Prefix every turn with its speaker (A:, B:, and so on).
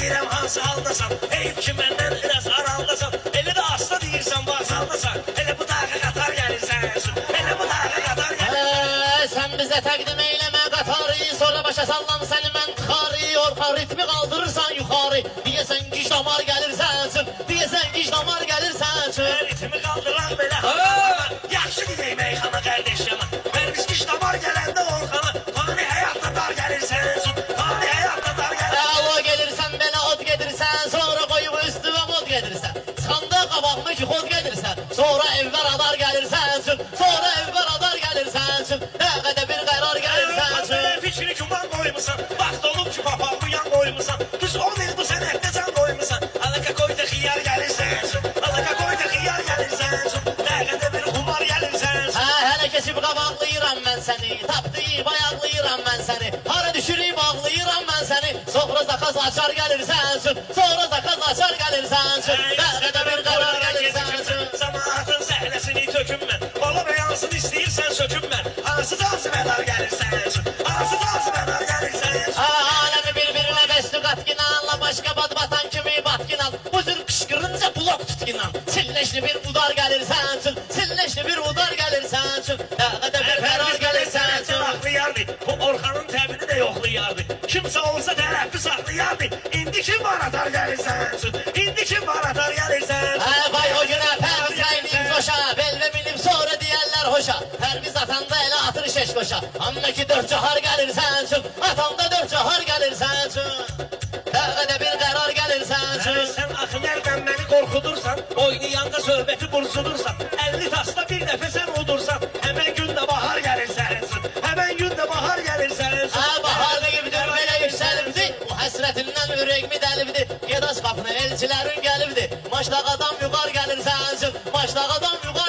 A: deyirəm hansı haldasan. Heyf ki məndən biraz araldasan. Elə də asla deyirsən vazaldasan. Elə bu dağa qatar gəlirsən. Elə bu dağa qatar gəlirsən.
B: Sen bize takdim eyleme qatarı, sonra başa sallam seni mən tıxarı. Orta ritmi kaldırırsan yukarı, diyesen ki damar gelirsen. Diyesen ki damar gelirsen.
A: Ritmi qaldıran belə yaxşı deyək meyxana qardeş yana. Vermiş damar gələndə Orxana. Tani həyatda dar gəlirsən. Tani həyatda dar gəlirsən.
B: O gelirsen bana ot getirsen, sonra koyup üstüme mod getirsen. Skanda kabakmış kod getirsen, sonra evvel adar gelirsen. Sonra evvel adar gelirsen. Ne kadar bir karar gelirsen.
A: Belə fikri kuman qoymusan. Vaxt olub ki papaqlı yan qoymusan. Düz 10 il bu sənətdə can qoymusan. Alaka koyda xiyar gəlirsən. Alaka koyda xiyar gəlirsən. Nə qədər bir xumar gəlirsən.
B: Hele kesip kabaklayıram ben seni, tapdıyıp ayaklayıram ben seni. Hara düşürüp ağlayıram ben seni. Sonra zakaz açar gelirsen. Sonra zakaz açar gelirsen. Ne kadar bir karar gelirsen.
A: Cəmaatın səhləsini töküm mən. Bala beyansın istəyirsən söküm mən. Hansı cazibələr gəlirsən. Hansı cazibələr gəlirsən.
B: Alemi birbirine besli katkinanla, başka batbatan kimi batkinan. Bu zır kışkırınca blok tutkinan. Silleşli bir udar gelirsen. Silleşli bir udar gelirsen. Ne kadar bir karar gelirsen.
A: Saxlayardı. Bu Orxanın təbini də yoxlayardı. Kimsə olsa tərəfli saxlayardı. İndi kim var atar gəlirsən. İndi kim var atar gəlirsən.
B: Vay o güne perviz kaynayım coşa, belve binip sonra diğerler hoşa. Perviz atanda ele atır şeş koşa. Amma ki dört cahar gelirsen. Atanda dört cahar gelirsen. Tevede bir karar gelirsen.
A: Sən axı nereden məni qorxudursan. Oynayanda söhbəti burzudursan. 50 tasda bir dəfə sən udursan. Həmən gün də bahar gəlirsən. Həmən gün də bahar gəlirsən.
B: Baharda gibi dönmele yükselimdi. Bu hasretinden yüreğimi delibdi. Gedaş kapına elçilerin gelibdi. Maçta adam yukarı gelirsen. Maçta adam yukarı